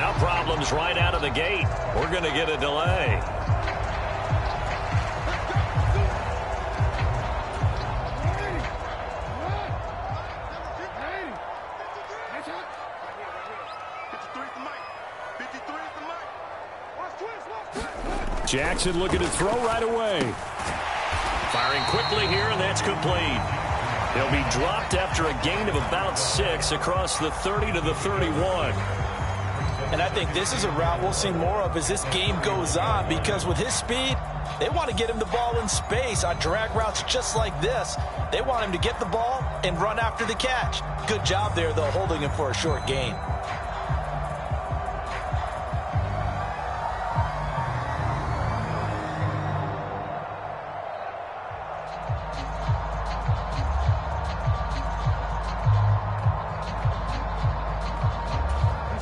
Now problems right out of the gate. We're going to get a delay. Jackson looking to throw right away. Firing quickly here, and that's complete. He'll be dropped after a gain of about 6 across the 30 to the 31. And I think this is a route we'll see more of as this game goes on, because with his speed, they want to get him the ball in space on drag routes just like this. They want him to get the ball and run after the catch. Good job there, though, holding him for a short gain.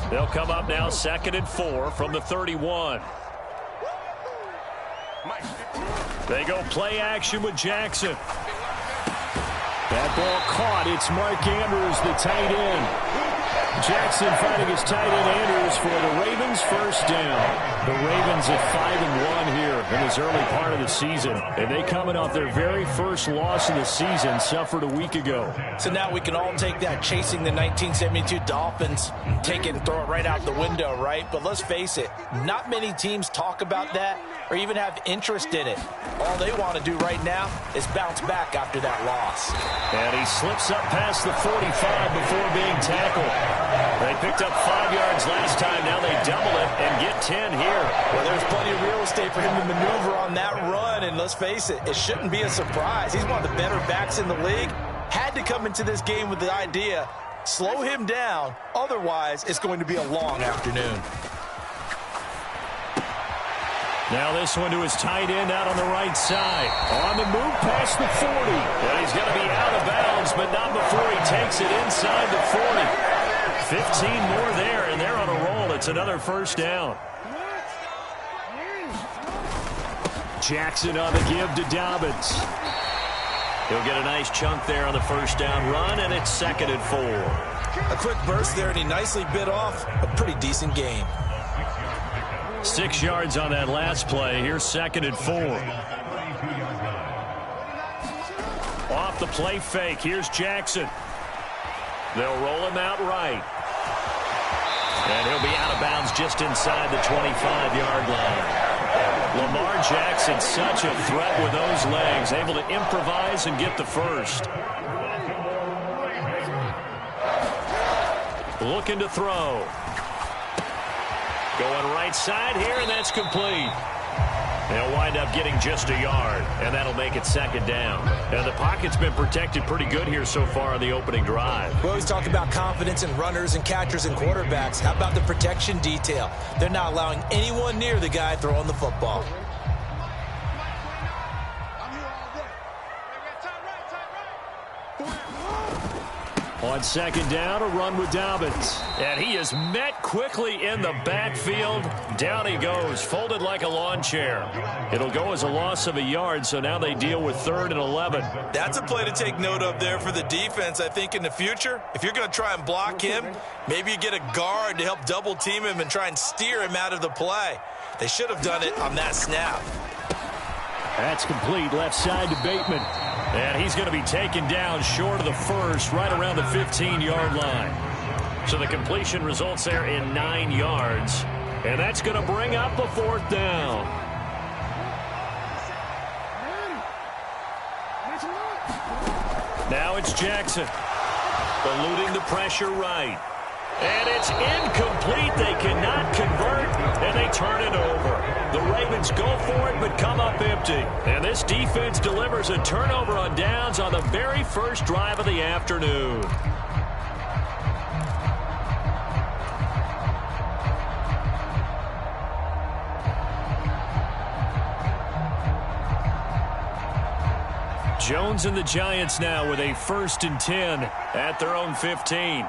They'll come up now 2nd and 4 from the 31. They go play action with Jackson. That ball caught. It's Mark Andrews, the tight end. Jackson finding his tight end Andrews for the Ravens first down. The Ravens at 5-1 here in this early part of the season. And they coming off their very first loss of the season, suffered a week ago. So now we can all take that chasing the 1972 Dolphins, take it and throw it right out the window, right? But let's face it, not many teams talk about that or even have interest in it. All they want to do right now is bounce back after that loss. And he slips up past the 45 before being tackled. They picked up 5 yards last time. Now they double it and get 10 here. Well, there's plenty of real estate for him to maneuver on that run. And let's face it, it shouldn't be a surprise. He's one of the better backs in the league. Had to come into this game with the idea, slow him down. Otherwise, it's going to be a long afternoon. Now this one to his tight end out on the right side. On the move past the 40. And he's going to be out of bounds, but not before he takes it inside the 40. 15 more there, and they're on a roll. It's another first down. Jackson on the give to Dobbins. He'll get a nice chunk there on the first down run, and it's 2nd and 4. A quick burst there, and he nicely bit off a pretty decent gain. 6 yards on that last play. Here's 2nd and 4. Off the play fake. Here's Jackson. They'll roll him out right. And he'll be out of bounds just inside the 25-yard line. Lamar Jackson, such a threat with those legs, able to improvise and get the first. Looking to throw. Going right side here, and that's complete. They'll wind up getting just a yard, and that'll make it 2nd down. And the pocket's been protected pretty good here so far on the opening drive. We always talk about confidence in runners and catchers and quarterbacks. How about the protection detail? They're not allowing anyone near the guy throwing the football. On 2nd down, a run with Dobbins. And he is met quickly in the backfield. Down he goes, folded like a lawn chair. It'll go as a loss of a yard, so now they deal with 3rd and 11. That's a play to take note of there for the defense, I think, in the future. If you're going to try and block him, maybe you get a guard to help double team him and try and steer him out of the play. They should have done it on that snap. That's complete, left side to Bateman. And he's going to be taken down short of the first, right around the 15-yard line. So the completion results there in 9 yards. And that's going to bring up a 4th down. Now it's Jackson. Eluding the pressure right. And it's incomplete. They cannot convert, and they turn it over. The Ravens go for it, but come up empty. And this defense delivers a turnover on downs on the very first drive of the afternoon. Jones and the Giants now with a 1st and 10 at their own 15.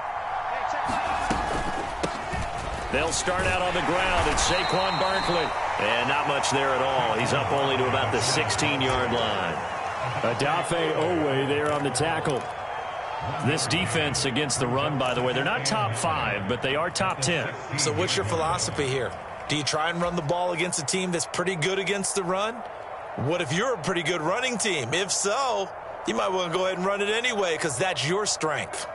They'll start out on the ground. It's Saquon Barkley. And not much there at all. He's up only to about the 16-yard line. Odafe Owe there on the tackle. This defense against the run, by the way, they're not top 5, but they are top 10. So what's your philosophy here? Do you try and run the ball against a team that's pretty good against the run? What if you're a pretty good running team? If so, you might want to go ahead and run it anyway because that's your strength.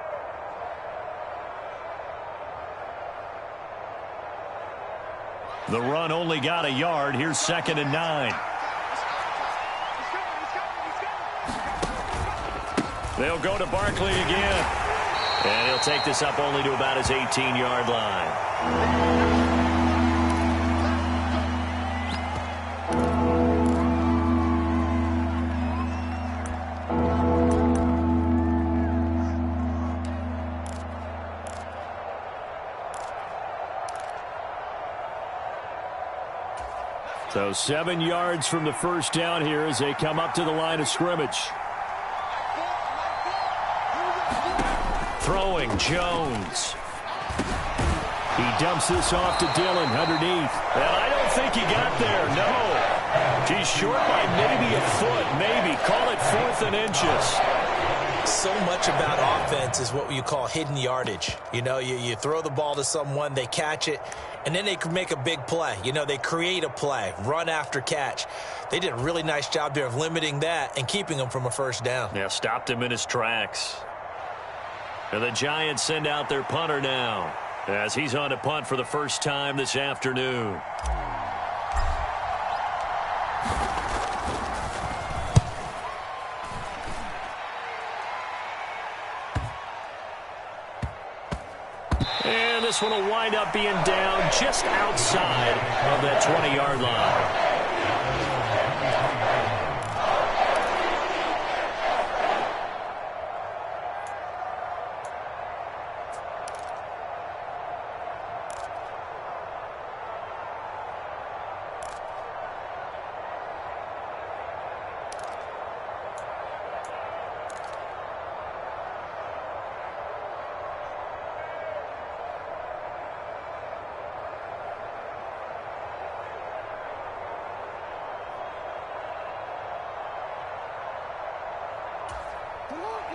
The run only got a yard. Here's 2nd and 9. They'll go to Barkley again. And he'll take this up only to about his 18-yard line. So 7 yards from the first down here as they come up to the line of scrimmage. Throwing Jones. He dumps this off to Dillon underneath. And I don't think he got there, no. He's short by maybe a foot, maybe. Call it 4th and inches. So much about offense is what you call hidden yardage. You know, you throw the ball to someone, they catch it, and then they can make a big play. You know, they create a play, run after catch. They did a really nice job there of limiting that and keeping him from a first down. Yeah, stopped him in his tracks. And the Giants send out their punter now as he's on to punt for the first time this afternoon. And this one will wind up being down just outside of that 20-yard line.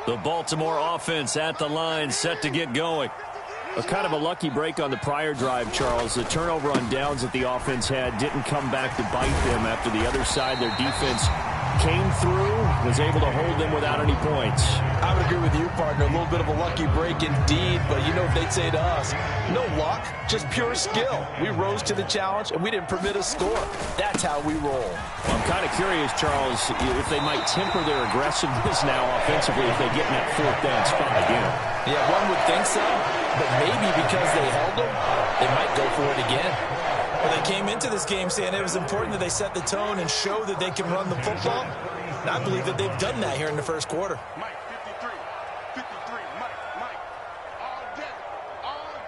The Baltimore offense at the line, set to get going. A kind of a lucky break on the prior drive, Charles. The turnover on downs that the offense had didn't come back to bite them after the other side. Their defense came through, was able to hold them without any points. I would agree with you, partner. A little bit of a lucky break indeed, but you know what they'd say to us? No luck, just pure skill. We rose to the challenge, and we didn't permit a score. That's how we roll. I'm kind of curious, Charles, if they might temper their aggressiveness now offensively if they get in that 4th down spot again. Yeah, one would think so, but maybe because they held them, they might go for it again. Well, they came into this game saying it was important that they set the tone and show that they can run the football. And I believe that they've done that here in the first quarter. Mike, 53, Mike. All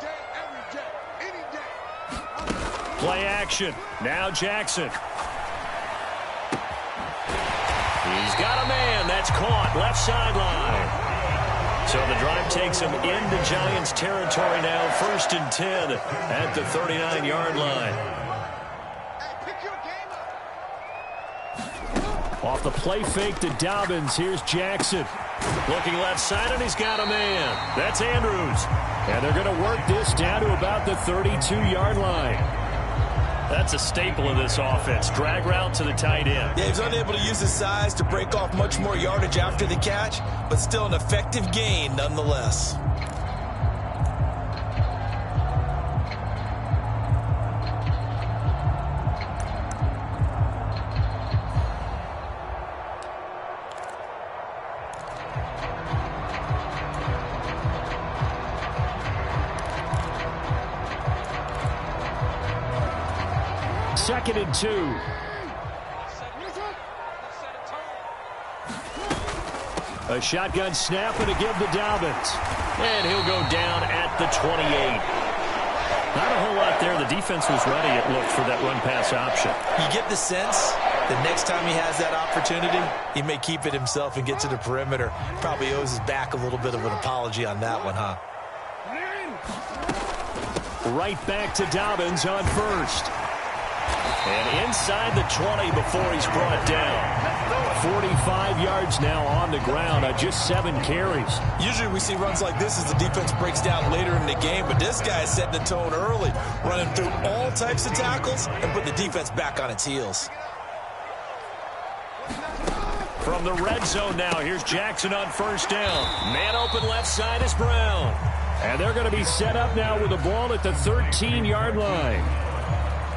day, every day, any day. Play action. Now Jackson. He's got a man. That's caught. Left sideline. So the drive takes him into Giants territory now. 1st and 10 at the 39-yard line. Off the play fake to Dobbins. Here's Jackson. Looking left side, and he's got a man. That's Andrews. And they're going to work this down to about the 32-yard line. That's a staple of this offense. Drag route to the tight end. Yeah, he's unable to use his size to break off much more yardage after the catch, but still an effective gain nonetheless. Second and 2. A shotgun snap and a give to Dobbins. And he'll go down at the 28. Not a whole lot there. The defense was ready, it looked, for that run-pass option. You get the sense that next time he has that opportunity, he may keep it himself and get to the perimeter. Probably owes his back a little bit of an apology on that one, huh? Right back to Dobbins on first. And inside the 20 before he's brought down. 45 yards now on the ground on just 7 carries. Usually we see runs like this as the defense breaks down later in the game, but this guy is setting the tone early, running through all types of tackles and putting the defense back on its heels. From the red zone now, here's Jackson on first down. Man open left side is Brown. And they're going to be set up now with the ball at the 13-yard line.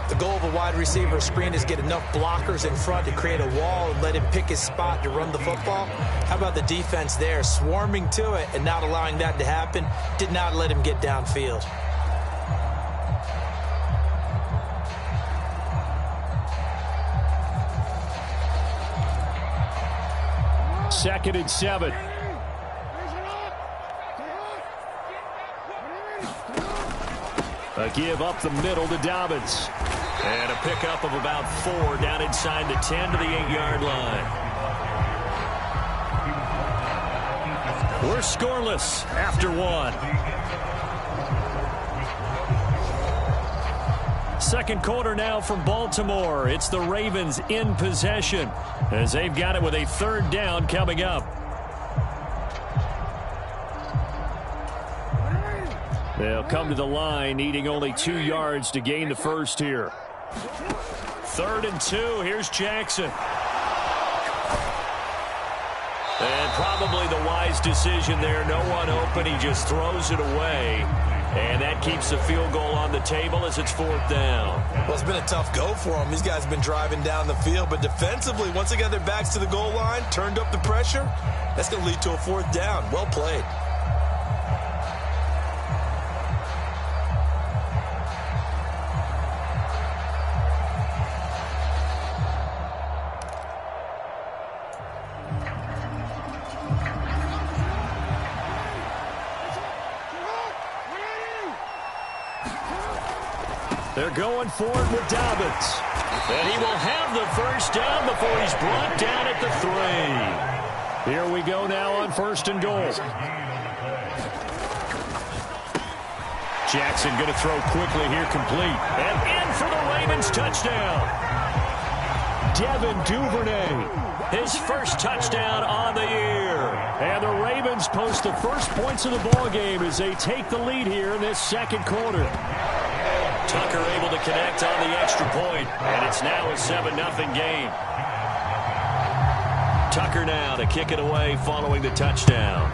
The goal of a wide receiver screen is get enough blockers in front to create a wall and let him pick his spot to run the football. How about the defense there, swarming to it and not allowing that to happen? Did not let him get downfield. Second and 7. A give up the middle to Dobbins. And a pickup of about 4 down inside the 10 to the 8-yard line. We're scoreless after 1. Second quarter now from Baltimore. It's the Ravens in possession as they've got it with a 3rd down coming up. They'll come to the line needing only 2 yards to gain the first here. 3rd and 2. Here's Jackson. And probably the wise decision there. No one open. He just throws it away. And that keeps the field goal on the table as it's 4th down. Well, it's been a tough go for them. These guys have been driving down the field. But defensively, once they got their backs to the goal line, turned up the pressure, that's going to lead to a 4th down. Well played. They're going for it with Dobbins. And he will have the first down before he's brought down at the 3. Here we go now on 1st and goal. Jackson going to throw quickly here, complete. And in for the Ravens touchdown. Devin Duvernay. His first touchdown on the year. And the Ravens post the first points of the ball game as they take the lead here in this second quarter. Tucker able to connect on the extra point, and it's now a 7-0 game. Tucker now to kick it away following the touchdown.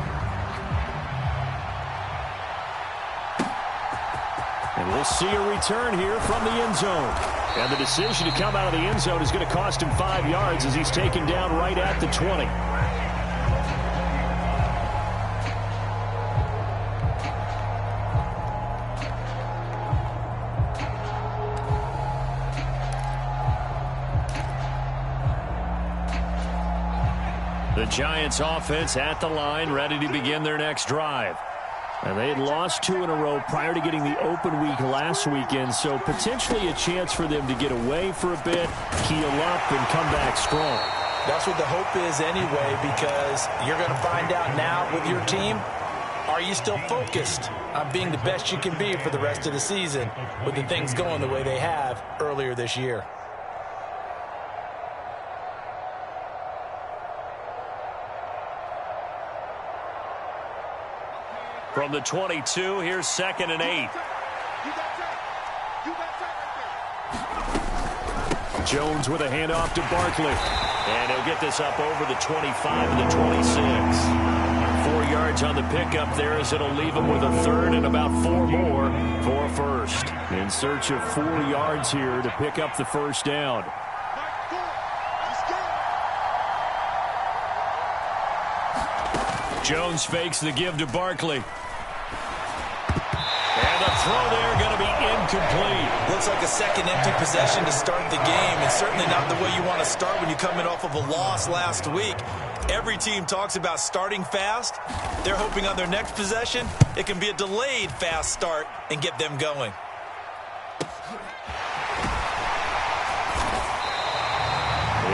And we'll see a return here from the end zone. And the decision to come out of the end zone is going to cost him 5 yards as he's taken down right at the 20. The Giants offense at the line, ready to begin their next drive. And they had lost 2 in a row prior to getting the open week last weekend, so potentially a chance for them to get away for a bit, heal up, and come back strong. That's what the hope is anyway, because you're going to find out now with your team, are you still focused on being the best you can be for the rest of the season with the things going the way they have earlier this year? From the 22, here's 2nd and 8. Jones with a handoff to Barkley. And he'll get this up over the 25 and the 26. 4 yards on the pickup there as it'll leave him with a 3rd and about 4 more for a first. In search of 4 yards here to pick up the first down. Jones fakes the give to Barkley. And the throw there going to be incomplete. Looks like a second empty possession to start the game, and certainly not the way you want to start when you're coming off of a loss last week. Every team talks about starting fast. They're hoping on their next possession, it can be a delayed fast start and get them going.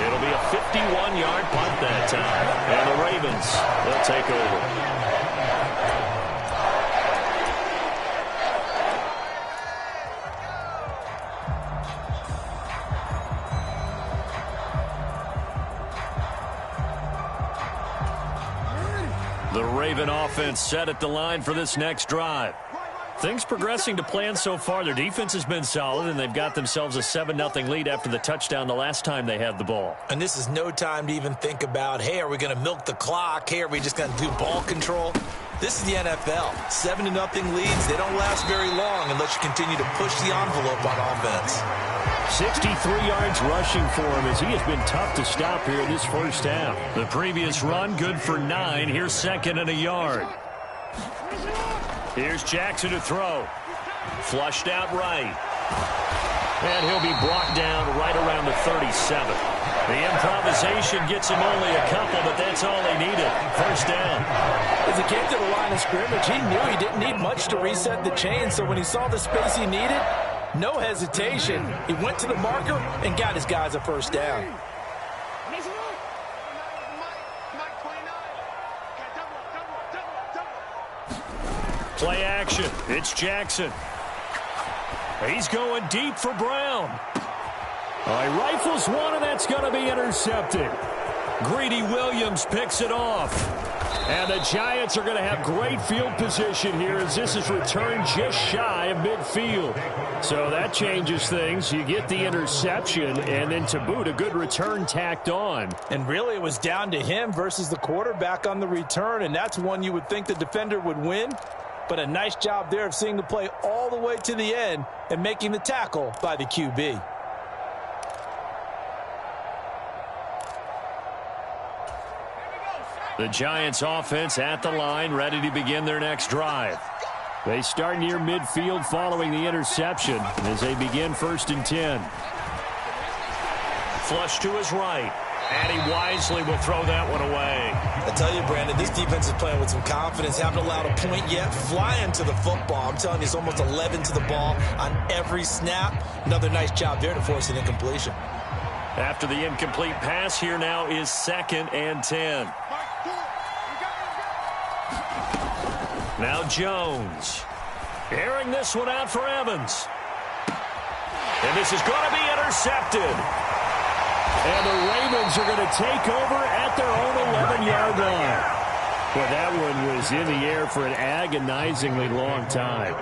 It'll be a 51-yard punt that time. And the Ravens will take over. Raven offense set at the line for this next drive. Things progressing to plan so far. Their defense has been solid, and they've got themselves a 7-0 lead after the touchdown the last time they had the ball. And this is no time to even think about, hey, are we going to milk the clock? Hey, are we just going to do ball control? This is the NFL. 7-0 leads. They don't last very long unless you continue to push the envelope on offense. 63 yards rushing for him as he has been tough to stop here in this first half. The previous run good for 9. Here's 2nd and a yard. Here's Jackson to throw. Flushed out right. And he'll be brought down right around the 37. The improvisation gets him only a couple, but that's all they needed. First down. As he came to the line of scrimmage, he knew he didn't need much to reset the chain, so when he saw the space he needed, no hesitation. He went to the marker and got his guys a first down. Play action. It's Jackson. He's going deep for Brown. He rifles one, and that's going to be intercepted. Greedy Williams picks it off. And the Giants are going to have great field position here as this is returned just shy of midfield. So that changes things. You get the interception, and then to boot, a good return tacked on. And really, it was down to him versus the quarterback on the return, and that's one you would think the defender would win. But a nice job there of seeing the play all the way to the end and making the tackle by the QB. The Giants offense at the line, ready to begin their next drive. They start near midfield following the interception as they begin 1st and 10. Flush to his right. And he wisely will throw that one away. I tell you, Brandon, this defense is playing with some confidence. Haven't allowed a point yet. Flying to the football. I'm telling you, it's almost 11 to the ball on every snap. Another nice job there to force an incompletion. After the incomplete pass, here now is 2nd and 10. Now Jones. Airing this one out for Evans. And this is going to be intercepted. And the Ravens are going to take over at their own 11-yard line. Well, that one was in the air for an agonizingly long time.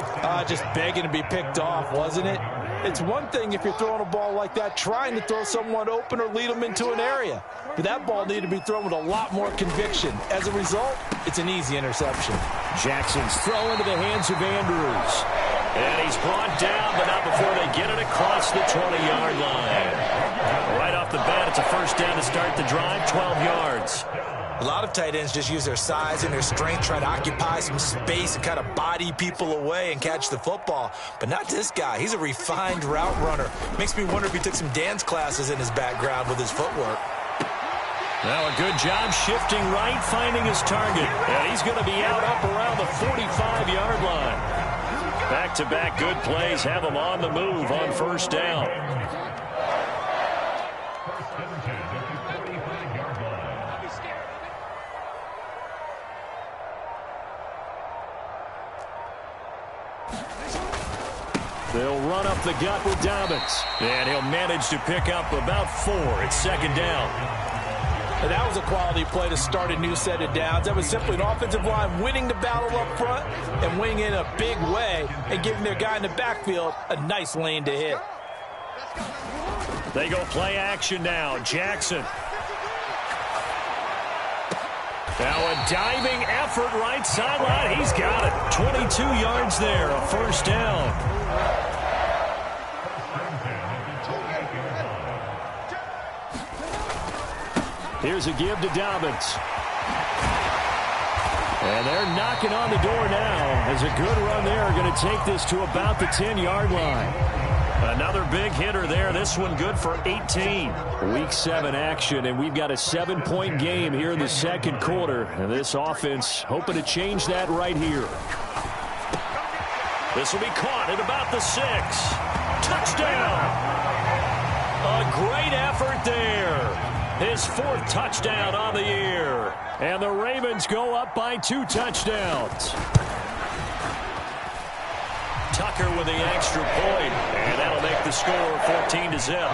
Just begging to be picked off, wasn't it? It's one thing if you're throwing a ball like that, trying to throw someone open or lead them into an area. But that ball needed to be thrown with a lot more conviction. As a result, it's an easy interception. Jackson's throw into the hands of Andrews. And he's brought down, but not before they get it across the 20-yard line. Right off the bat, it's a first down to start the drive, 12 yards. A lot of tight ends just use their size and their strength, try to occupy some space and kind of body people away and catch the football. But not this guy. He's a refined route runner. Makes me wonder if he took some dance classes in his background with his footwork. Now a good job shifting right, finding his target. And he's going to be out up around the 45-yard line. Back-to-back good plays have him on the move on first down. They'll run up the gut with Dobbins. And he'll manage to pick up about 4 at 2nd down. And that was a quality play to start a new set of downs. That was simply an offensive line winning the battle up front and winning in a big way and giving their guy in the backfield a nice lane to hit. They go play action now. Jackson. Now a diving effort right sideline. He's got it. 22 yards there. A first down. Here's a give to Dobbins. And they're knocking on the door now as a good run there are going to take this to about the 10-yard line. Another big hitter there. This one good for 18. Week 7 action, and we've got a 7-point game here in the second quarter. And this offense hoping to change that right here. This will be caught at about the 6. Touchdown! A great effort there. His 4th touchdown on the year. And the Ravens go up by 2 touchdowns. Tucker with the extra point, and that'll make the score 14-0.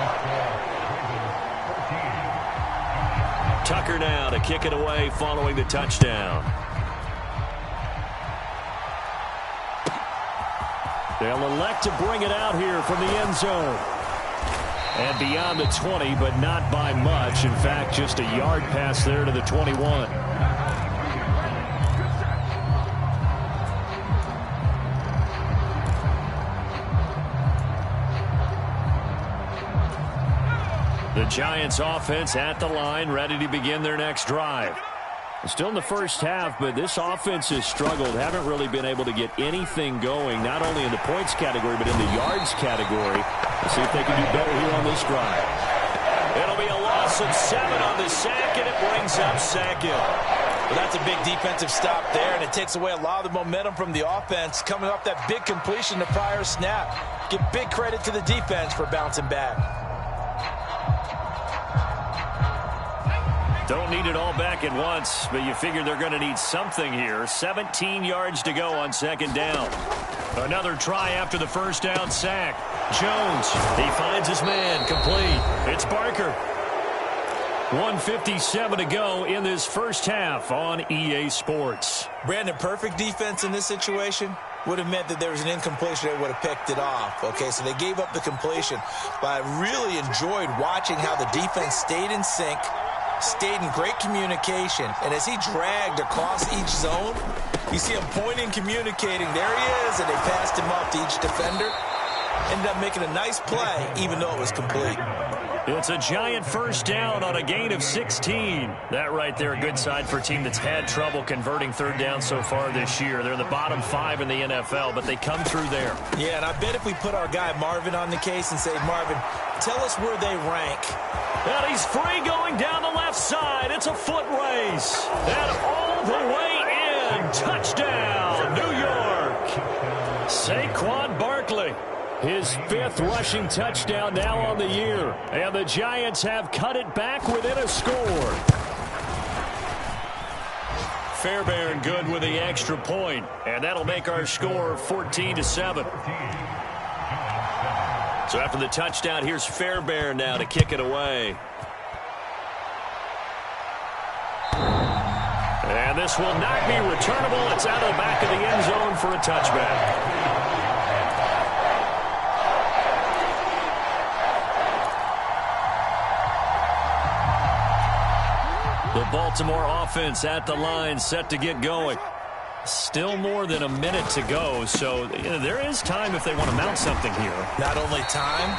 Tucker now to kick it away following the touchdown. They'll elect to bring it out here from the end zone. And beyond the 20, but not by much. In fact, just a yard pass there to the 21. The Giants offense at the line, ready to begin their next drive. Still in the first half, but this offense has struggled. Haven't really been able to get anything going, not only in the points category, but in the yards category. Let's see if they can do better here on this drive. It'll be a loss of 7 on the sack, and it brings up second. Well, that's a big defensive stop there, and it takes away a lot of the momentum from the offense coming off that big completion the prior snap. Give big credit to the defense for bouncing back. Don't need it all back at once, but you figure they're going to need something here. 17 yards to go on second down. Another try after the first down sack. Jones, he finds his man, complete. It's Barker. 1:57 to go in this first half on EA Sports. Brandon, perfect defense in this situation would have meant that there was an incompletion that would have picked it off. Okay, so they gave up the completion, but I really enjoyed watching how the defense stayed in sync, stayed in great communication, and as he dragged across each zone, you see him pointing, communicating. There he is, and they passed him off to each defender. Ended up making a nice play, even though it was complete. It's a Giant first down on a gain of 16. That right there, a good sign for a team that's had trouble converting third down so far this year. They're the bottom 5 in the NFL, but they come through there. Yeah, and I bet if we put our guy Marvin on the case and say, Marvin, tell us where they rank. And he's free going down the left side. It's a foot race. And all the way in. Touchdown, New York. Saquon Barkley. His 5th rushing touchdown now on the year. And the Giants have cut it back within a score. Fairbairn good with the extra point. And that'll make our score 14-7. So after the touchdown, here's Fairbairn now to kick it away. And this will not be returnable. It's out of the back of the end zone for a touchback. The Baltimore offense at the line, set to get going. Still more than a minute to go, so there is time if they want to mount something here. Not only time,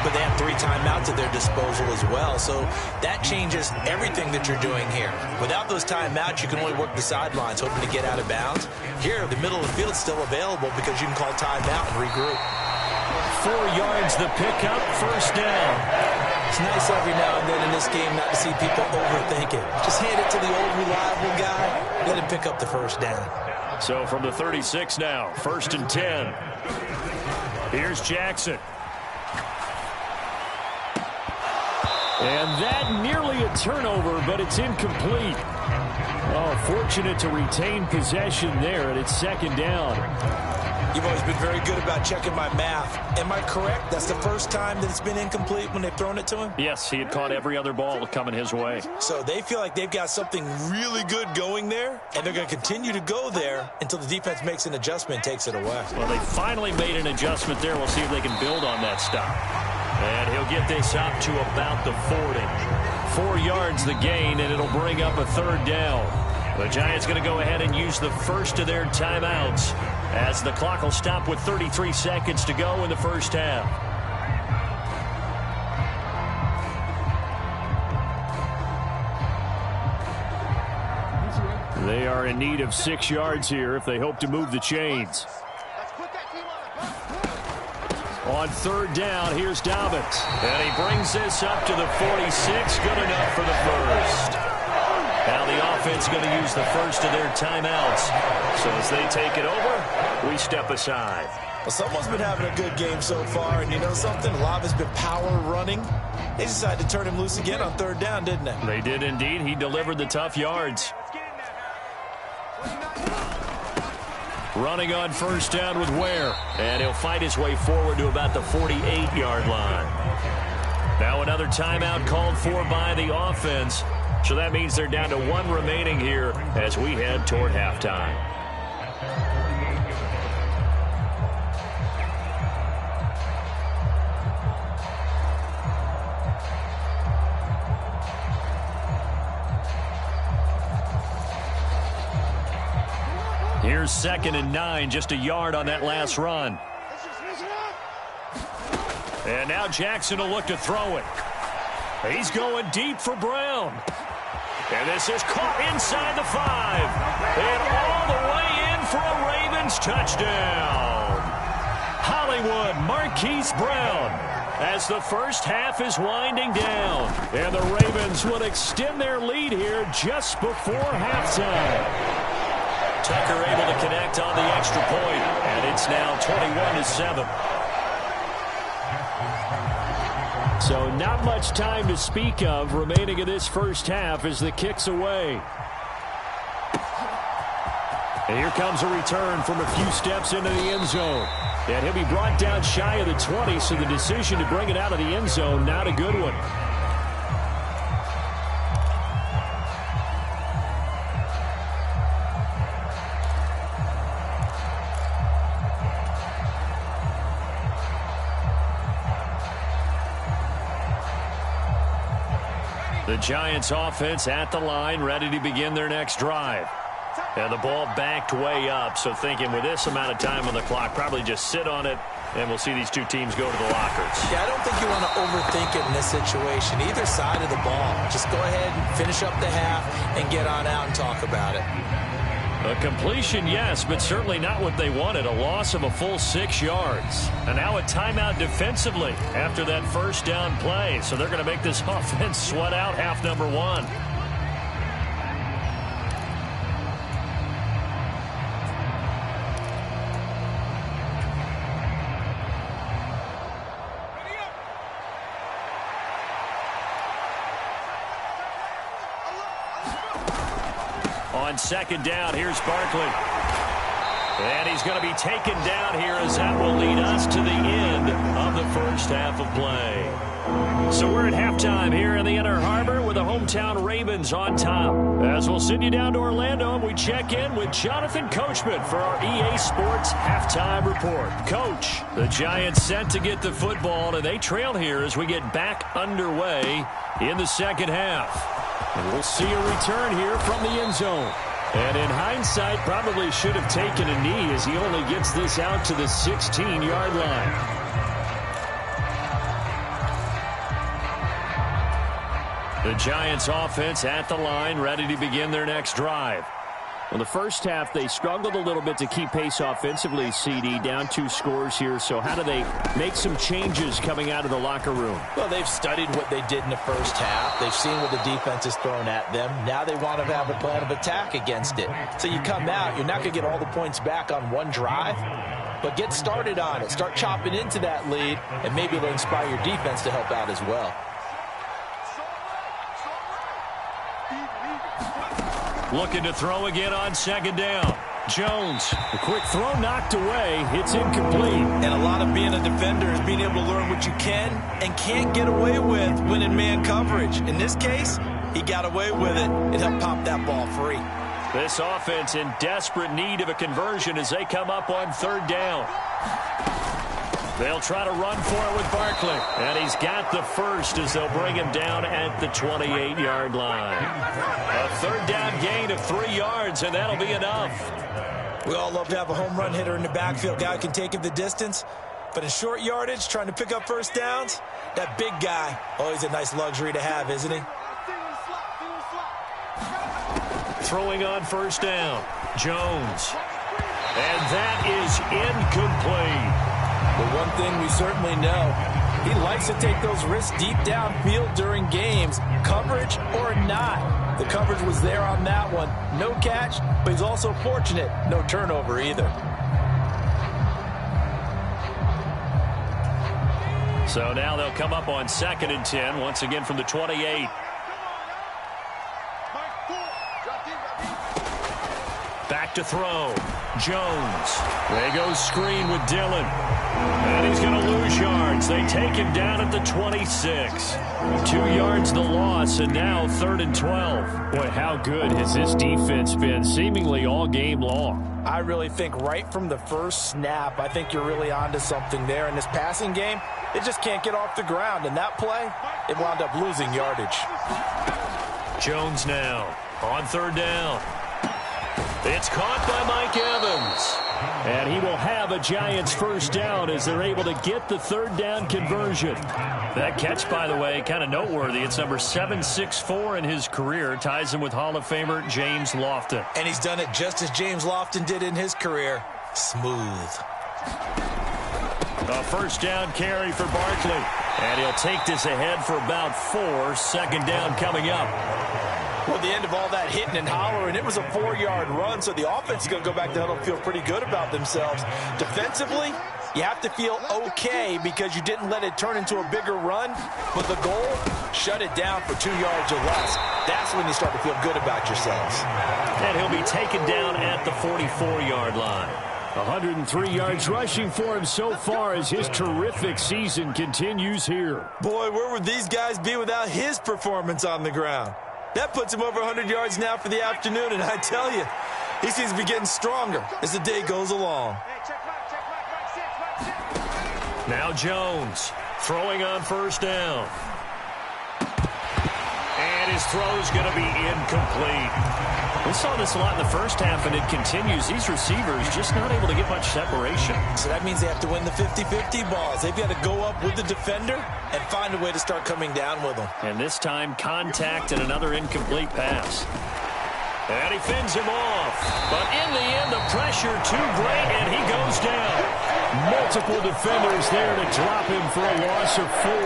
but they have 3 timeouts at their disposal as well, so that changes everything that you're doing here. Without those timeouts, you can only work the sidelines, hoping to get out of bounds. Here, the middle of the field is still available because you can call timeout and regroup. 4 yards the pickup, first down. It's nice every now and then in this game not to see people overthink it. Just hand it to the old reliable guy, let him pick up the first down. So from the 36 now, 1st and 10. Here's Jackson. And that nearly a turnover, but it's incomplete. Oh, fortunate to retain possession there, and it's 2nd down. You've always been very good about checking my math. Am I correct? That's the first time that it's been incomplete when they've thrown it to him? Yes, he had caught every other ball coming his way. So they feel like they've got something really good going there, and they're going to continue to go there until the defense makes an adjustment and takes it away. Well, they finally made an adjustment there. We'll see if they can build on that stop. And he'll get this up to about the 40. 4 yards the gain, and it'll bring up a 3rd down. The Giants going to go ahead and use the first of their timeouts as the clock will stop with 33 seconds to go in the first half. They are in need of 6 yards here if they hope to move the chains. On 3rd down, here's Dobbins. And he brings this up to the 46. Good enough for the first. Now the offense going to use the first of their timeouts. So as they take it over, we step aside. Well, someone's been having a good game so far, and you know something? A lot of it's been power running. They decided to turn him loose again on 3rd down, didn't they? They did indeed. He delivered the tough yards. Running on 1st down with Ware. And he'll fight his way forward to about the 48-yard line. Now another timeout called for by the offense. So that means they're down to 1 remaining here as we head toward halftime. First, 2nd, and 9, just a yard on that last run. And now Jackson will look to throw it. He's going deep for Brown. And this is caught inside the 5. And all the way in for a Ravens touchdown. Hollywood Marquise Brown as the first half is winding down. And the Ravens will extend their lead here just before halftime. Tucker able to connect on the extra point. And it's now 21-7. So not much time to speak of remaining in this first half as the kick's away. And here comes a return from a few steps into the end zone. And he'll be brought down shy of the 20, so the decision to bring it out of the end zone, not a good one. The Giants offense at the line, ready to begin their next drive. And the ball backed way up, so thinking with this amount of time on the clock, probably just sit on it, and we'll see these two teams go to the lockers. Yeah, I don't think you want to overthink it in this situation. Either side of the ball. Just go ahead and finish up the half and get on out and talk about it. A completion, yes, but certainly not what they wanted. A loss of a full 6 yards. And now a timeout defensively after that first down play. So they're going to make this offense sweat out half number 1. On 2nd down, here's Barkley. And he's going to be taken down here as that will lead us to the end of the first half of play. So we're at halftime here in the Inner Harbor with the hometown Ravens on top. As we'll send you down to Orlando and we check in with Jonathan Coachman for our EA Sports Halftime Report. Coach, the Giants set to get the football, and they trail here as we get back underway in the second half. And we'll see a return here from the end zone. And in hindsight, probably should have taken a knee as he only gets this out to the 16-yard line. The Giants offense at the line, ready to begin their next drive. Well, the first half, they struggled a little bit to keep pace offensively, CD, down 2 scores here. So how do they make some changes coming out of the locker room? Well, they've studied what they did in the first half. They've seen what the defense is throwing at them. Now they want to have a plan of attack against it. So you come out, you're not going to get all the points back on one drive, but get started on it. Start chopping into that lead, and maybe it'll inspire your defense to help out as well. Looking to throw again on 2nd down. Jones, a quick throw knocked away. It's incomplete. And a lot of being a defender is being able to learn what you can and can't get away with when in man coverage. In this case, he got away with it and helped pop that ball free. This offense in desperate need of a conversion as they come up on 3rd down. They'll try to run for it with Barkley. And he's got the first as they'll bring him down at the 28-yard line. A 3rd down gain of 3 yards, and that'll be enough. We all love to have a home run hitter in the backfield. Guy who can take it the distance. But in short yardage, trying to pick up first downs, that big guy, always a nice luxury to have, isn't he? Throwing on 1st down. Jones. And that is incomplete. But one thing we certainly know, he likes to take those risks deep downfield during games, coverage or not. The coverage was there on that one. No catch, but he's also fortunate. No turnover either. So now they'll come up on 2nd and 10, once again from the 28. Back to throw. Jones. They go screen with Dillon. And he's going to lose yards. They take him down at the 26. 2 yards the loss, and now 3rd and 12. Boy, how good has this defense been seemingly all game long? I really think right from the first snap, I think you're really onto something there. In this passing game, it just can't get off the ground. And that play, it wound up losing yardage. Jones now on 3rd down. It's caught by Mike Evans. Jones. And he will have a Giants first down as they're able to get the third down conversion. That catch, by the way, kind of noteworthy. It's number 764 in his career. Ties him with Hall of Famer James Lofton. And he's done it just as James Lofton did in his career. Smooth. A first down carry for Barkley. And he'll take this ahead for about 4. Second down coming up. Well, the end of all that hitting and hollering, it was a 4-yard run, so the offense is going to go back to huddle and feel pretty good about themselves. Defensively, you have to feel okay because you didn't let it turn into a bigger run, but the goal, shut it down for 2 yards or less. That's when you start to feel good about yourselves. And he'll be taken down at the 44-yard line. 103 yards rushing for him so far as his terrific season continues here. Boy, where would these guys be without his performance on the ground? That puts him over 100 yards now for the afternoon, and I tell you, he seems to be getting stronger as the day goes along. Now Jones throwing on first down. And his throw's going to be incomplete. We saw this a lot in the first half, and it continues. These receivers just not able to get much separation. So that means they have to win the 50-50 balls. They've got to go up with the defender and find a way to start coming down with them. And this time, contact and another incomplete pass. And he fends him off. But in the end, the pressure too great, and he goes down. Multiple defenders there to drop him for a loss of 4.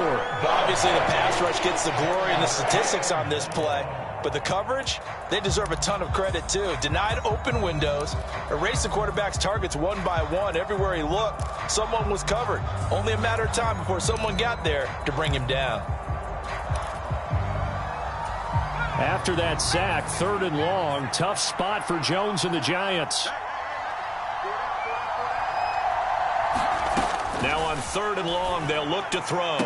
Obviously, the pass rush gets the glory and the statistics on this play. But the coverage, they deserve a ton of credit, too. Denied open windows, erased the quarterback's targets one by one. Everywhere he looked, someone was covered. Only a matter of time before someone got there to bring him down. After that sack, 3rd and long, tough spot for Jones and the Giants. Now on 3rd and long, they'll look to throw.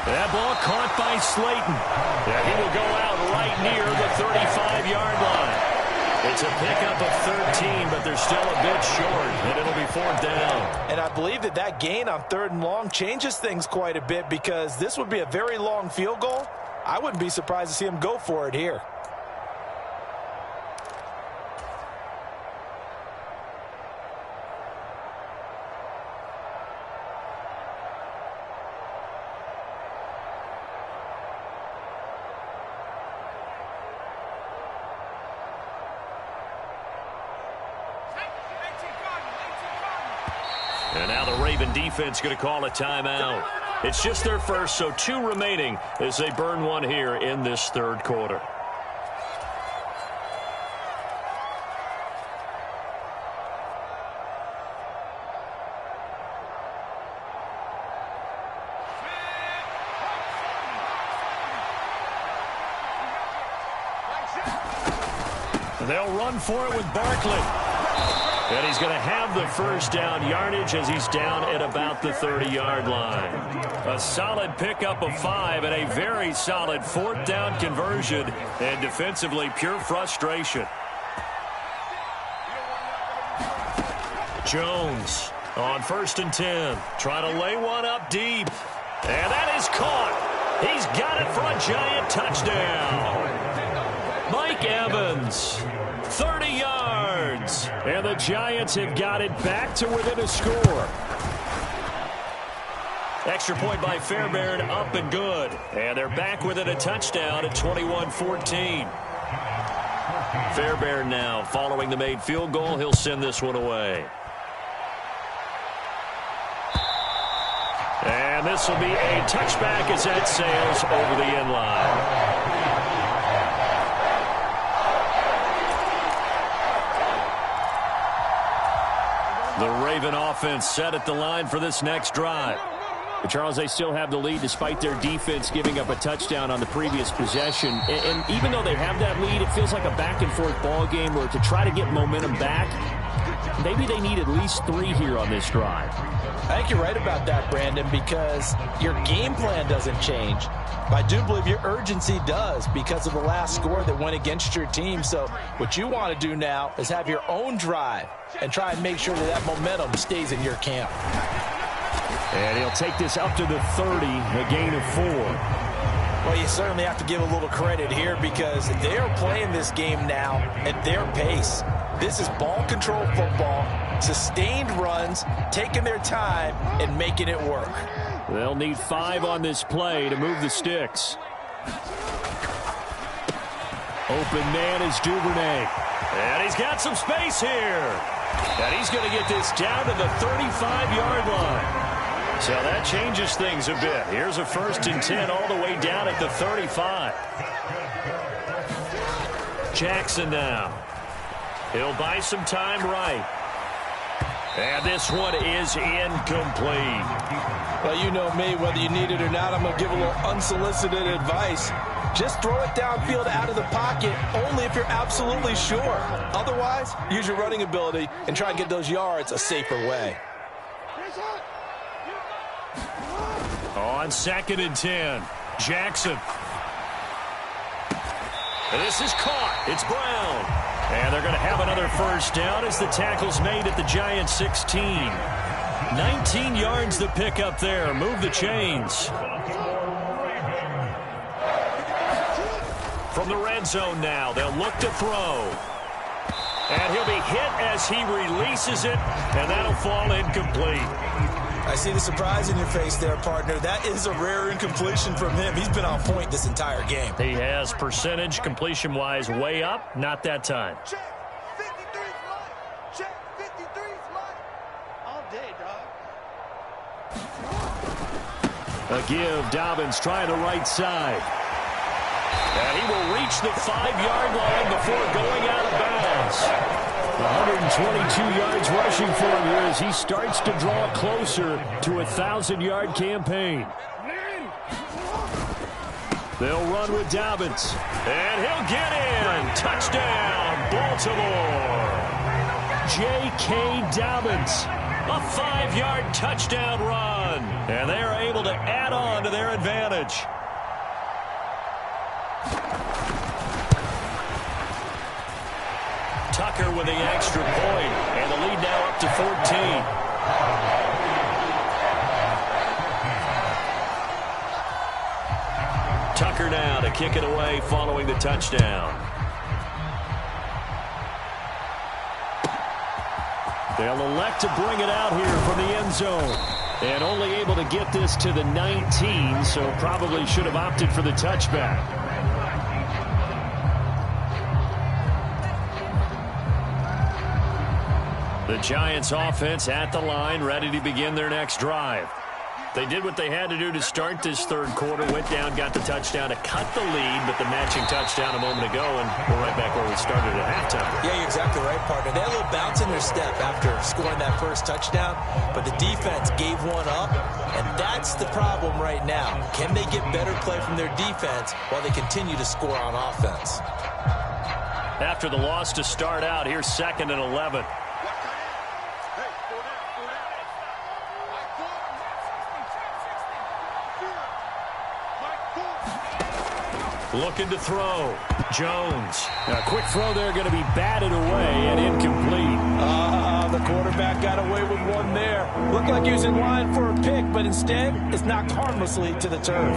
That ball caught by Slayton. And he will go out right near the 35-yard line. It's a pickup of 13, but they're still a bit short, and it'll be 4th down. And I believe that gain on 3rd and long changes things quite a bit because this would be a very long field goal. I wouldn't be surprised to see him go for it here. And now the Raven defense going to call a timeout. It's just their first, so 2 remaining as they burn one here in this 3rd quarter. They'll run for it with Barkley. And he's going to have the first down yardage as he's down at about the 30-yard line. A solid pickup of 5 and a very solid 4th down conversion. And defensively, pure frustration. Jones on 1st and 10. Trying to lay one up deep. And that is caught. He's got it for a Giant touchdown. Mike Evans, 30 yards. And the Giants have got it back to within a score. Extra point by Fairbairn, up and good. And they're back within a touchdown at 21-14. Fairbairn now following the made field goal. He'll send this one away. And this will be a touchback as that sails over the end line. The Raven offense set at the line for this next drive. But Charles, they still have the lead despite their defense giving up a touchdown on the previous possession. And even though they have that lead, it feels like a back-and-forth ball game where to try to get momentum back, maybe they need at least 3 here on this drive. I think you're right about that, Brandon, because your game plan doesn't change. But I do believe your urgency does because of the last score that went against your team. So what you want to do now is have your own drive and try and make sure that that momentum stays in your camp. And he'll take this up to the 30, a gain of 4. Well, you certainly have to give a little credit here because they are playing this game now at their pace. This is ball control football, sustained runs, taking their time, and making it work. They'll need 5 on this play to move the sticks. Open man is Duvernay. And he's got some space here. And he's going to get this down to the 35-yard line. So that changes things a bit. Here's a 1st and 10 all the way down at the 35. Jackson now. He'll buy some time right. And this one is incomplete. Well, you know me, whether you need it or not, I'm going to give a little unsolicited advice. Just throw it downfield out of the pocket only if you're absolutely sure. Otherwise, use your running ability and try and get those yards a safer way. On 2nd and 10, Jackson. This is caught. It's Brown. And they're going to have another 1st down as the tackle's made at the Giants' 16. 19 yards to pick up there. Move the chains. From the red zone now, they'll look to throw. And he'll be hit as he releases it, and that'll fall incomplete. I see the surprise in your face there, partner. That is a rare incompletion from him. He's been on point this entire game. He has percentage completion-wise way up, not that time. Check 53's mine. Check 53's mine. All day, dog. A give. Dobbins trying the right side. And he will reach the 5-yard line before going out of bounds. 122 yards rushing for him here as he starts to draw closer to a 1,000-yard campaign. They'll run with Dobbins. And he'll get in. Touchdown, Baltimore. J.K. Dobbins. A 5-yard touchdown run. And they are able to add on to their advantage. Tucker with the extra point, and the lead now up to 14. Tucker now to kick it away following the touchdown. They'll elect to bring it out here from the end zone. And only able to get this to the 19, so probably should have opted for the touchback. The Giants offense at the line, ready to begin their next drive. They did what they had to do to start this 3rd quarter, went down, got the touchdown to cut the lead, but the matching touchdown a moment ago, and we're right back where we started at halftime. Yeah, you're exactly right, partner. They had a little bounce in their step after scoring that 1st touchdown, but the defense gave one up, and that's the problem right now. Can they get better play from their defense while they continue to score on offense? After the loss to start out, here's 2nd and 11. Looking to throw. Jones. A quick throw there going to be batted away and incomplete. The quarterback got away with one there. Looked like he was in line for a pick, but instead it's knocked harmlessly to the turf.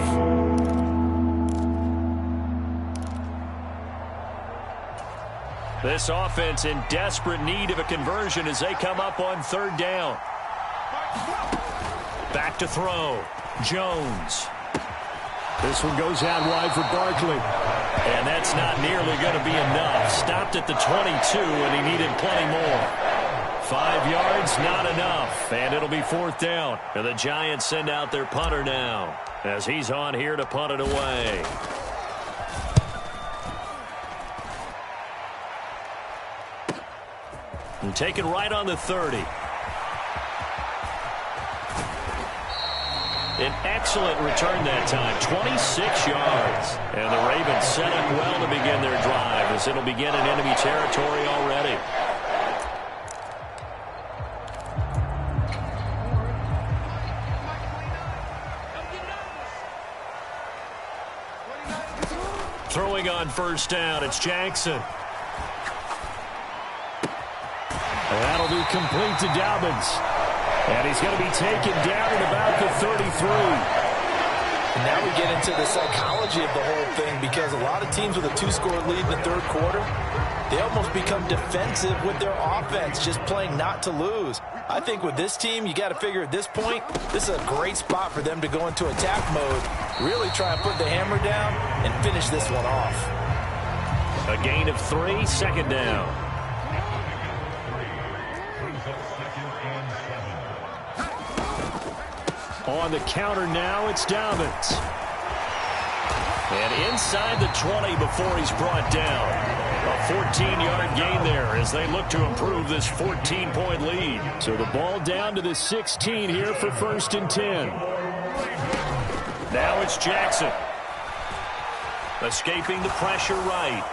This offense in desperate need of a conversion as they come up on 3rd down. Back to throw. Jones. This one goes out wide for Barkley. And that's not nearly going to be enough. Stopped at the 22, and he needed plenty more. 5 yards, not enough. And it'll be 4th down. And the Giants send out their punter now as he's on here to punt it away. And taken right on the 30. An excellent return that time, 26 yards. And the Ravens set up well to begin their drive as it'll begin in enemy territory already. Throwing on 1st down, it's Jackson. That'll be complete to Dobbins. And he's going to be taken down at about the 33. And now we get into the psychology of the whole thing, because a lot of teams with a 2-score lead in the third quarter, they almost become defensive with their offense, just playing not to lose. I think with this team, you got to figure at this point, this is a great spot for them to go into attack mode, really try and put the hammer down and finish this one off. A gain of 3, second down. On the counter now, it's Dobbins. And inside the 20 before he's brought down. A 14-yard gain there as they look to improve this 14-point lead. So the ball down to the 16 here for 1st and 10. Now it's Jackson. Escaping the pressure right.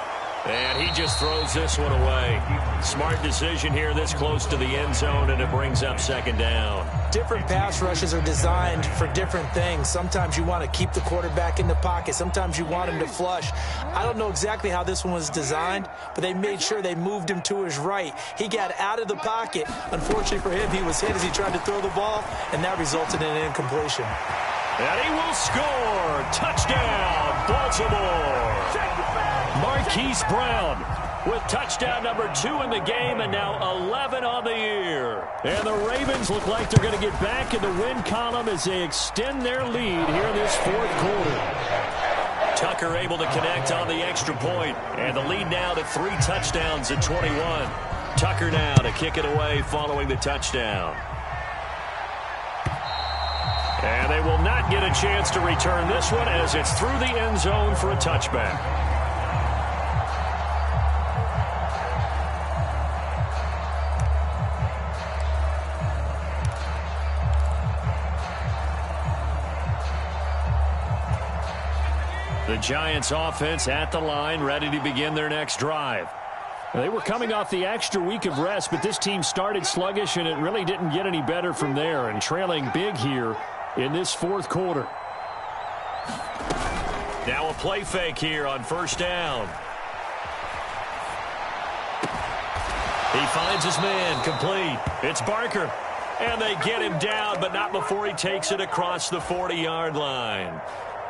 And he just throws this one away. Smart decision here this close to the end zone, and it brings up second down. Different pass rushes are designed for different things. Sometimes you want to keep the quarterback in the pocket. Sometimes you want him to flush. I don't know exactly how this one was designed, but they made sure they moved him to his right. He got out of the pocket. Unfortunately for him, he was hit as he tried to throw the ball, and that resulted in an incompletion. And he will score. Touchdown, Baltimore. Marquise Brown with touchdown number 2 in the game, and now 11 on the year. And the Ravens look like they're going to get back in the win column as they extend their lead here in this 4th quarter. Tucker able to connect on the extra point, and the lead now to 3 touchdowns at 21. Tucker now to kick it away following the touchdown. And they will not get a chance to return this one as it's through the end zone for a touchback. The Giants offense at the line, ready to begin their next drive. They were coming off the extra week of rest, but this team started sluggish, and it really didn't get any better from there, and trailing big here in this 4th quarter. Now a play fake here on 1st down. He finds his man, complete. It's Barker. And they get him down, but not before he takes it across the 40-yard line.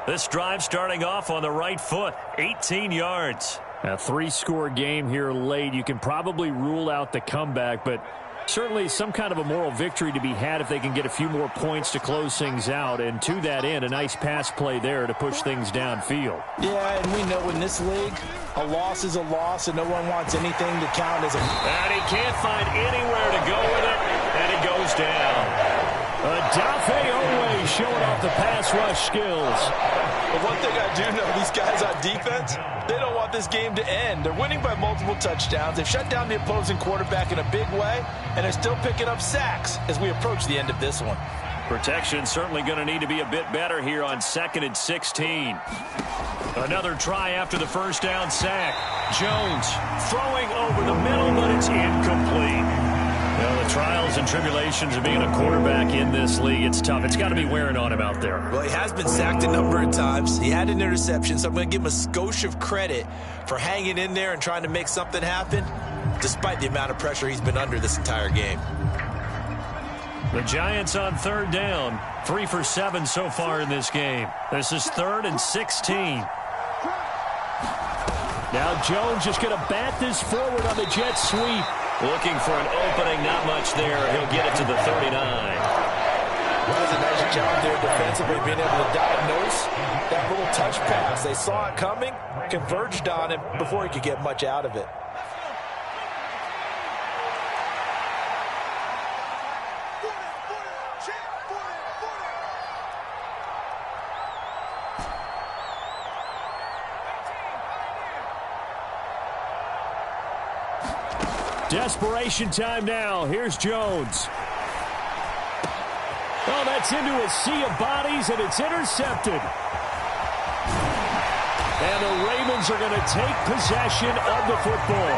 This drive starting off on the right foot, 18 yards. A 3-score game here late. You can probably rule out the comeback, but certainly some kind of a moral victory to be had if they can get a few more points to close things out. And to that end, a nice pass play there to push things downfield. Yeah, and we know in this league, a loss is a loss, and no one wants anything to count as a... And he can't find anywhere to go with it, and it goes down. Odafe Oweh showing off the pass rush skills. But one thing I do know, these guys on defense, they don't want this game to end. They're winning by multiple touchdowns. They've shut down the opposing quarterback in a big way, and they're still picking up sacks as we approach the end of this one. Protection certainly going to need to be a bit better here on 2nd and 16. Another try after the 1st down sack. Jones throwing over the middle, but it's incomplete. Well, the trials and tribulations of being a quarterback in this league, it's tough. It's got to be wearing on him out there. Well, he has been sacked a number of times. He had an interception, so I'm going to give him a skosh of credit for hanging in there and trying to make something happen, despite the amount of pressure he's been under this entire game. The Giants on 3rd down, 3 for 7 so far in this game. This is 3rd and 16. Now Jones just going to bat this forward on the jet sweep. Looking for an opening, not much there. He'll get it to the 39. That was a nice job there defensively, being able to diagnose that little touch pass. They saw it coming, converged on it before he could get much out of it. Desperation time now. Here's Jones. Oh, that's into a sea of bodies, and it's intercepted. And the Ravens are going to take possession of the football.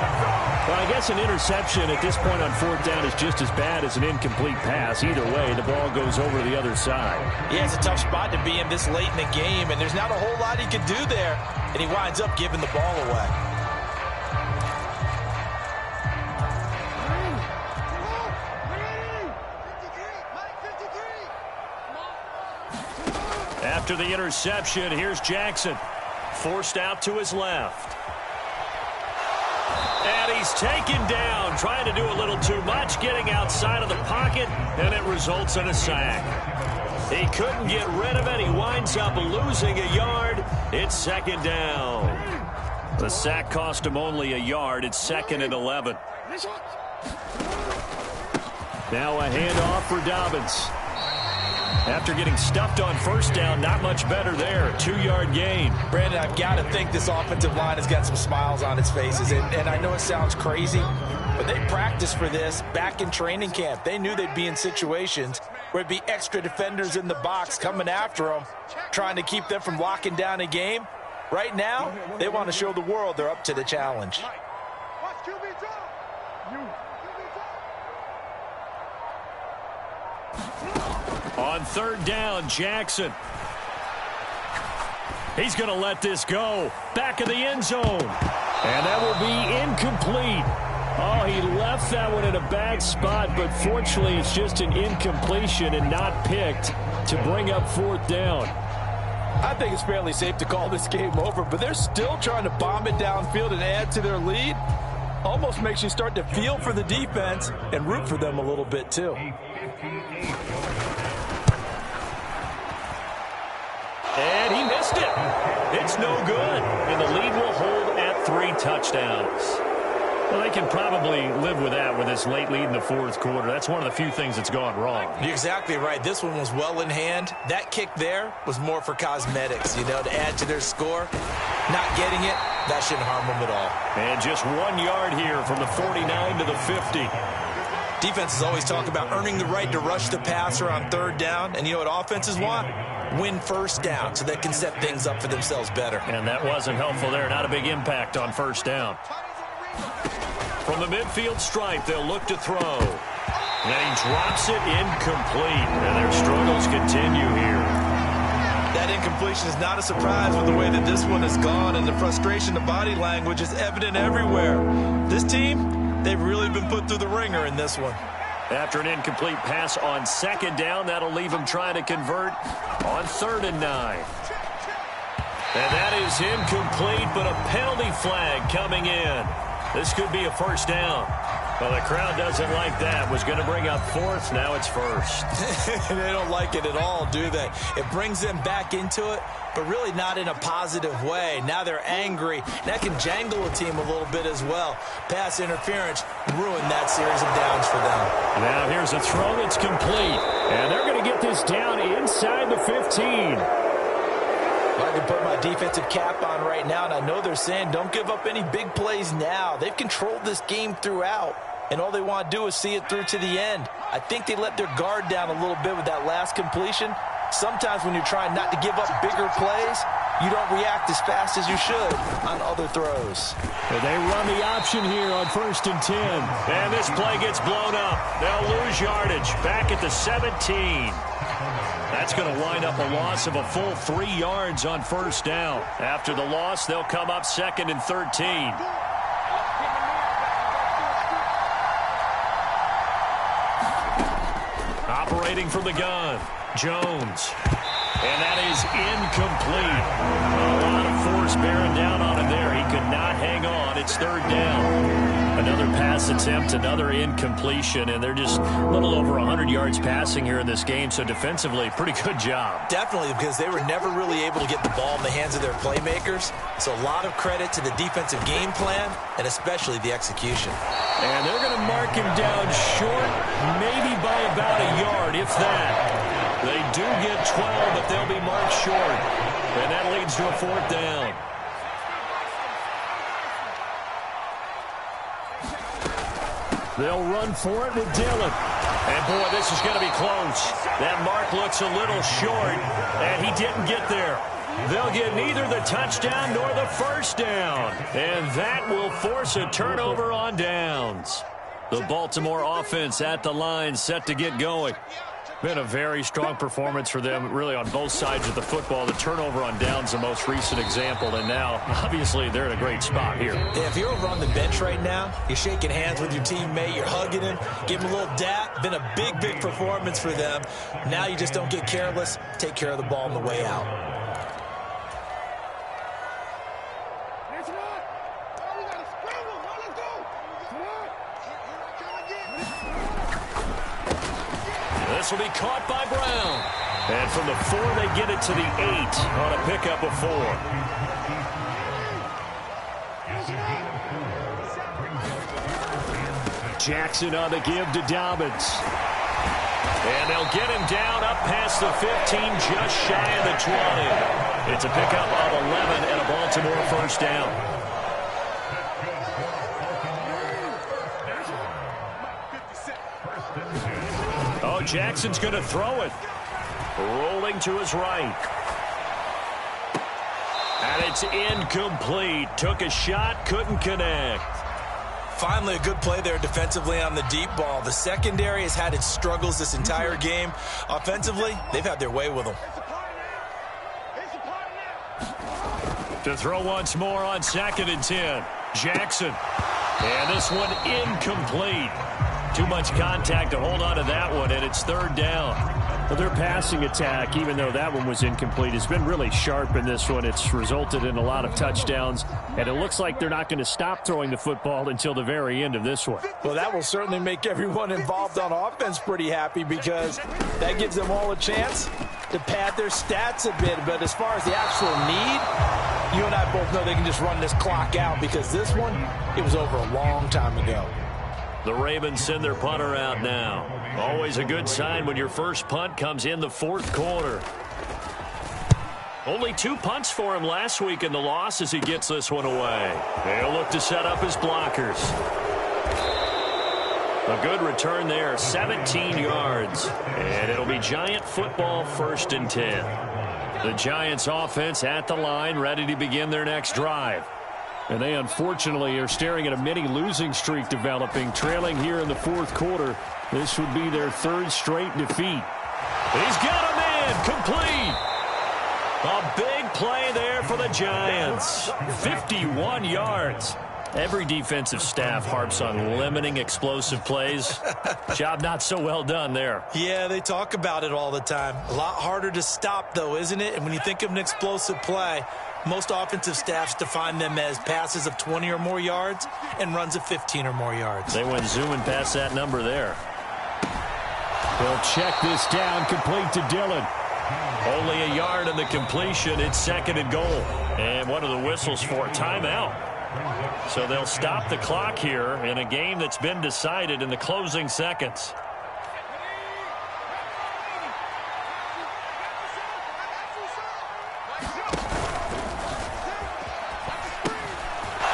Well, I guess an interception at this point on 4th down is just as bad as an incomplete pass. Either way, the ball goes over to the other side. Yeah, it's a tough spot to be in this late in the game, and there's not a whole lot he can do there, and he winds up giving the ball away. After the interception, here's Jackson. Forced out to his left. And he's taken down, trying to do a little too much, getting outside of the pocket, and it results in a sack. He couldn't get rid of it. He winds up losing a yard. It's second down. The sack cost him only a yard. It's 2nd and 11. Now a handoff for Dobbins. After getting stuffed on first down, not much better there. 2-yard gain. Brandon, I've got to think this offensive line has got some smiles on its faces. And I know it sounds crazy, but they practiced for this back in training camp. They knew they'd be in situations where there'd be extra defenders in the box coming after them, trying to keep them from locking down a game. Right now, they want to show the world they're up to the challenge. Watch QB drop. On 3rd down, Jackson. He's going to let this go. Back of the end zone. And that will be incomplete. Oh, he left that one in a bad spot, but fortunately it's just an incompletion and not picked to bring up 4th down. I think it's fairly safe to call this game over, but they're still trying to bomb it downfield and add to their lead. Almost makes you start to feel for the defense and root for them a little bit too. And he missed it. It's no good. And the lead will hold at 3 touchdowns. Well, they can probably live with that with this late lead in the 4th quarter. That's one of the few things that's gone wrong. You're exactly right. This one was well in hand. That kick there was more for cosmetics, you know, to add to their score. Not getting it, that shouldn't harm them at all. And just 1 yard here from the 49 to the 50. Defenses always talk about earning the right to rush the passer on 3rd down. And you know what offenses want? Win 1st down so they can set things up for themselves better. And that wasn't helpful there. Not a big impact on 1st down. From the midfield stripe, they'll look to throw. And he drops it incomplete. And their struggles continue here. That incompletion is not a surprise with the way that this one has gone, and the frustration, the body language is evident everywhere. This team, they've really been put through the ringer in this one. After an incomplete pass on 2nd down, that'll leave him trying to convert on 3rd and 9. And that is incomplete, but a penalty flag coming in. This could be a 1st down. Well, the crowd doesn't like that. Was going to bring up 4th. Now it's 1st. They don't like it at all, do they? It brings them back into it, but really not in a positive way. Now they're angry. That can jangle a team a little bit as well. Pass interference ruined that series of downs for them. Now here's a throw that's complete. And they're going to get this down inside the 15. I can put my defensive cap on right now, and I know they're saying don't give up any big plays now. They've controlled this game throughout, and all they want to do is see it through to the end. I think they let their guard down a little bit with that last completion. Sometimes when you're trying not to give up bigger plays, you don't react as fast as you should on other throws. Well, they run the option here on 1st and 10. And this play gets blown up. They'll lose yardage back at the 17. That's going to wind up a loss of a full 3 yards on 1st down. After the loss, they'll come up 2nd and 13. Operating from the gun, Jones. And that is incomplete. A lot of force bearing down on him there. He could not hang on. It's 3rd down. Another pass attempt, another incompletion, and they're just a little over 100 yards passing here in this game, so defensively, pretty good job. Definitely, because they were never really able to get the ball in the hands of their playmakers, so a lot of credit to the defensive game plan, and especially the execution. And they're going to mark him down short, maybe by about a yard, if that. They do get 12, but they'll be marked short, and that leads to a 4th down. They'll run for it with Dillon. And, boy, this is going to be close. That mark looks a little short, and he didn't get there. They'll get neither the touchdown nor the 1st down. And that will force a turnover on downs. The Baltimore offense at the line set to get going. Been a very strong performance for them, really, on both sides of the football. The turnover on downs, the most recent example, and now, obviously, they're in a great spot here. Yeah, if you're over on the bench right now, you're shaking hands with your teammate, you're hugging him, giving him a little dap. Been a big, big performance for them. Now you just don't get careless. Take care of the ball on the way out. This will be caught by Brown. And from the 4, they get it to the 8 on a pickup of 4. Jackson on the give to Dobbins. And they'll get him down up past the 15, just shy of the 20. It's a pickup of 11 and a Baltimore first down. Oh, Jackson's going to throw it. Rolling to his right. And it's incomplete. Took a shot, couldn't connect. Finally, a good play there defensively on the deep ball. The secondary has had its struggles this entire game. Offensively, they've had their way with them. To throw once more on 2nd and 10. Jackson. And this one incomplete. Too much contact to hold on to that one, and it's 3rd down. Well, their passing attack, even though that one was incomplete, has been really sharp in this one. It's resulted in a lot of touchdowns, and it looks like they're not going to stop throwing the football until the very end of this one. Well, that will certainly make everyone involved on offense pretty happy, because that gives them all a chance to pad their stats a bit. But as far as the actual need, you and I both know they can just run this clock out, because this one, it was over a long time ago. The Ravens send their punter out now. Always a good sign when your first punt comes in the 4th quarter. Only 2 punts for him last week in the loss as he gets this one away. They'll look to set up his blockers. A good return there, 17 yards. And it'll be Giant football, 1st and 10. The Giants offense at the line, ready to begin their next drive. And they, unfortunately, are staring at a mini losing streak developing, trailing here in the 4th quarter. This would be their 3rd straight defeat. He's got a man complete. A big play there for the Giants. 51 yards. Every defensive staff harps on limiting explosive plays. Job not so well done there. Yeah, they talk about it all the time. A lot harder to stop, though, isn't it? And when you think of an explosive play, most offensive staffs define them as passes of 20 or more yards and runs of 15 or more yards. They went zooming past that number there. They'll check this down, complete to Dillon. Only a yard in the completion. It's 2nd and goal. And what are the whistles for? Timeout. So they'll stop the clock here in a game that's been decided in the closing seconds.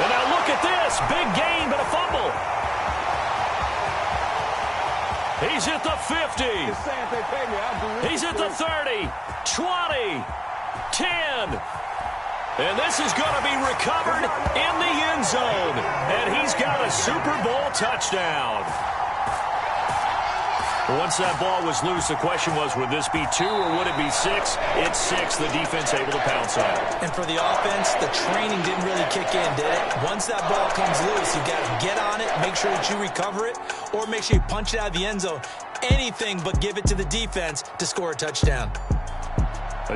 And now look at this. Big gain, but a fumble. He's at the 50. He's at the 30, 20, 10. And this is going to be recovered in the end zone. And he's got a Super Bowl touchdown. Once that ball was loose, the question was, would this be 2 or would it be 6? It's 6. The defense able to pounce on it. And for the offense, the training didn't really kick in, did it? Once that ball comes loose, you got to get on it, make sure that you recover it, or make sure you punch it out of the end zone. Anything but give it to the defense to score a touchdown.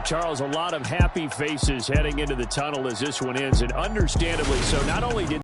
Charles, a lot of happy faces heading into the tunnel as this one ends, and understandably so. Not only did